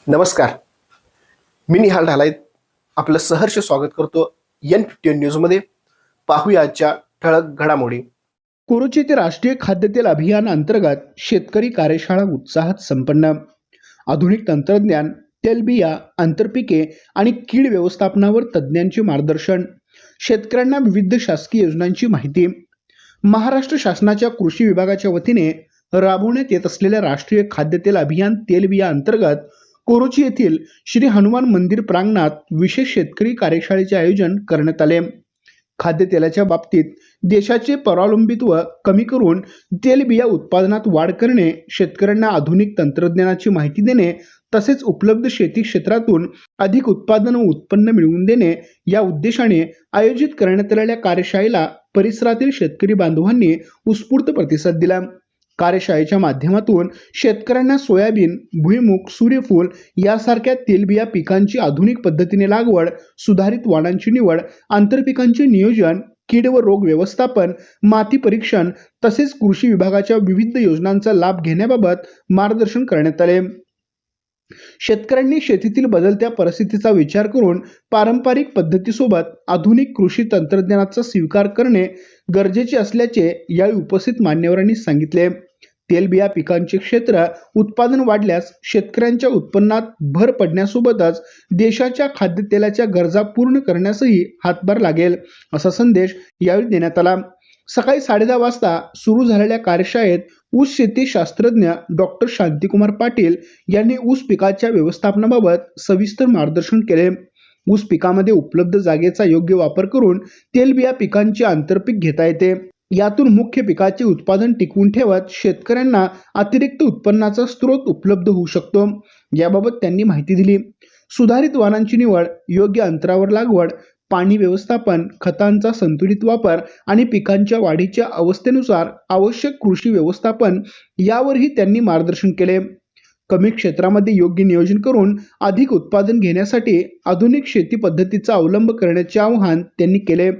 नमस्कार. मी निहाल ढालाय आपलं सहर्ष स्वागत करतो N15 न्यूजमध्ये. पाहूया आजच्या ठळक घडामोडी. कोरोची येथे राष्ट्रीय खाद्यतेल अभियान अंतर्गत शेतकरी कार्यशाळा उत्साहात संपन्न. आधुनिक तंत्रज्ञान, तेलबिया, आंतरपिके आणि कीड व्यवस्थापनावर तज्ज्ञांचे मार्गदर्शन. शेतकऱ्यांना विविध शासकीय योजनांची माहिती. महाराष्ट्र शासनाच्या कृषी विभागाच्या वतीने राबवण्यात येत असलेल्या राष्ट्रीय खाद्यतेल अभियान तेलबिया अंतर्गत कोरोची येथील श्री हनुमान मंदिर प्रांगणात विशेष शेतकरी कार्यशाळेचे आयोजन करण्यात आले. खाद्यतेलाच्या बाबतीत देशाचे परावलंबित्व कमी करून तेलबिया उत्पादनात वाढ करणे, शेतकऱ्यांना आधुनिक तंत्रज्ञानाची माहिती देणे तसेच उपलब्ध शेती क्षेत्रातून अधिक उत्पादन व उत्पन्न मिळवून देणे या उद्देशाने आयोजित करण्यात आलेल्या कार्यशाळेला परिसरातील शेतकरी बांधवांनी उत्स्फूर्त प्रतिसाद दिला. कार्यशाळेच्या माध्यमातून शेतकऱ्यांना सोयाबीन, भुईमूग, सूर्यफूल यासारख्या तेलबिया पिकांची आधुनिक पद्धतीने लागवड, सुधारित वाणांची निवड, आंतरपिकांचे नियोजन, कीड व रोग व्यवस्थापन, माती परीक्षण तसेच कृषी विभागाच्या विविध योजनांचा लाभ घेण्याबाबत मार्गदर्शन करण्यात आले. शेतकऱ्यांनी शेतीतील बदलत्या परिस्थितीचा विचार करून पारंपरिक पद्धतीसोबत आधुनिक कृषी तंत्रज्ञानाचा स्वीकार करणे गरजेचे असल्याचे यावेळी उपस्थित मान्यवरांनी सांगितले. तेलबिया पिकांचे क्षेत्र उत्पादन वाढल्यास शेतकऱ्यांच्या उत्पन्नात भर पडण्यासोबतच देशाच्या खाद्यतेलाच्या गरजा पूर्ण करण्यासही हातभार लागेल, असा संदेश यावेळी देण्यात आला. सकाळी 10:30 वाजता सुरू झालेल्या कार्यशाळेत ऊस शेती शास्त्रज्ञ डॉक्टर शांतिकुमार पाटील यांनी ऊस पिकाच्या व्यवस्थापनाबाबत सविस्तर मार्गदर्शन केले. ऊस पिकामध्ये उपलब्ध जागेचा योग्य वापर करून तेलबिया पिकांचे आंतरपीक घेता येते. यातून मुख्य पिकाचे उत्पादन टिकवून ठेवत शेतकऱ्यांना अतिरिक्त उत्पन्नाचा स्रोत उपलब्ध होऊ शकतो, याबाबत त्यांनी माहिती दिली. सुधारित वाणांची निवड, योग्य अंतरावर लागवड, पाणी व्यवस्थापन, खतांचा संतुलित वापर आणि पिकांच्या वाढीच्या अवस्थेनुसार आवश्यक कृषी व्यवस्थापन यावरही त्यांनी मार्गदर्शन केले. कमी क्षेत्रामध्ये योग्य नियोजन करून अधिक उत्पादन घेण्यासाठी आधुनिक शेती पद्धतीचा अवलंब करण्याचे आवाहन त्यांनी केले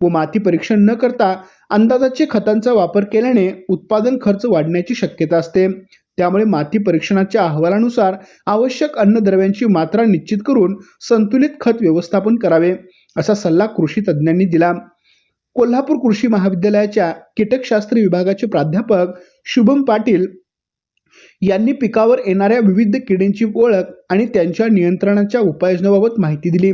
व माती परीक्षण न करता अंदाजाचे खतांचा वापर केल्याने उत्पादन खर्च वाढण्याची शक्यता असते. त्यामुळे माती परीक्षणाच्या अहवालानुसार आवश्यक अन्नद्रव्यांची मात्रा निश्चित करून संतुलित खत व्यवस्थापन करावे, असा सल्ला कृषी तज्ज्ञांनी दिला. कोल्हापूर कृषी महाविद्यालयाच्या कीटकशास्त्र विभागाचे प्राध्यापक शुभम पाटील यांनी पिकावर येणाऱ्या विविध किडींची ओळख आणि त्यांच्या नियंत्रणाच्या उपाययोजनांबाबत माहिती दिली.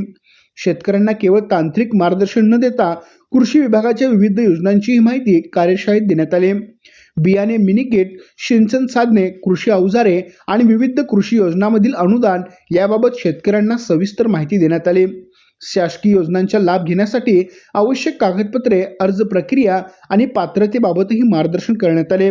शेतकऱ्यांना केवळ तांत्रिक मार्गदर्शन न देता कृषी विभागाच्या विविध योजनांचीही माहिती कार्यशाळेत देण्यात आली. बियाणे, मिनीकिट, सिंचन साधने, कृषी अवजारे आणि विविध कृषी योजनांमधील अनुदान याबाबत शेतकऱ्यांना सविस्तर माहिती देण्यात आली. शासकीय योजनांचा लाभ घेण्यासाठी आवश्यक कागदपत्रे, अर्ज प्रक्रिया आणि पात्रतेबाबतही मार्गदर्शन करण्यात आले.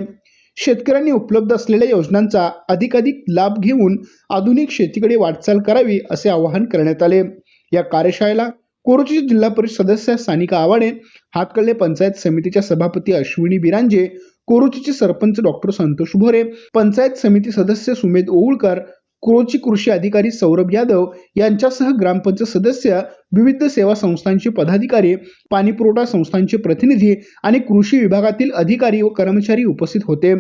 शेतकऱ्यांनी उपलब्ध असलेल्या योजनांचा अधिकाधिक लाभ घेऊन आधुनिक शेतीकडे वाटचाल करावी, असे आवाहन करण्यात आले. या कार्यशाळेला कोरोची जिल्हा परिषद सदस्य सानिका आवाडे, हातकर्णे पंचायत समितीच्या सभापती अश्विनी बिरांजे, कोरोचीचे सरपंच डॉक्टर संतोष भोरे, पंचायत समिती सदस्य सुमेध ओवळकर, कोरोची कृषी अधिकारी सौरभ यादव यांच्यासह ग्रामपंचायत सदस्य, विविध सेवा संस्थांचे पदाधिकारी, पाणीपुरवठा संस्थांचे प्रतिनिधी आणि कृषी विभागातील अधिकारी व कर्मचारी उपस्थित होते.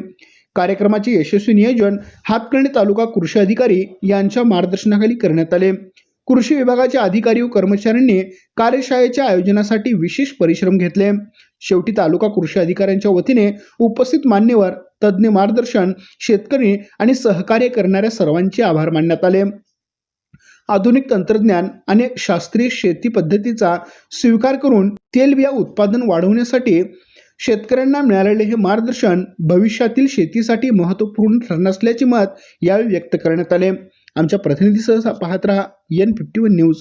कार्यक्रमाचे यशस्वी नियोजन हातकर्णे तालुका कृषी अधिकारी यांच्या मार्गदर्शनाखाली करण्यात आले. कृषी विभागाच्या अधिकारी व कर्मचाऱ्यांनी कार्यशाळेच्या आयोजनासाठी विशेष परिश्रम घेतले. शेवटी तालुका कृषी अधिकाऱ्यांच्या वतीने उपस्थित मान्यवर, तज्ज्ञ, मार्गदर्शन, शेतकरी आणि सहकार्य करणाऱ्या सर्वांचे आभार मानण्यात आले. आधुनिक तंत्रज्ञान आणि शास्त्रीय शेती पद्धतीचा स्वीकार करून तेलबिया उत्पादन वाढवण्यासाठी शेतकऱ्यांना मिळालेले हे मार्गदर्शन भविष्यातील शेतीसाठी महत्त्वपूर्ण ठरणार असल्याचे मत यावेळी व्यक्त करण्यात आले. आमच्या प्रतिनिधीसह पाहत रहा N51 न्यूज.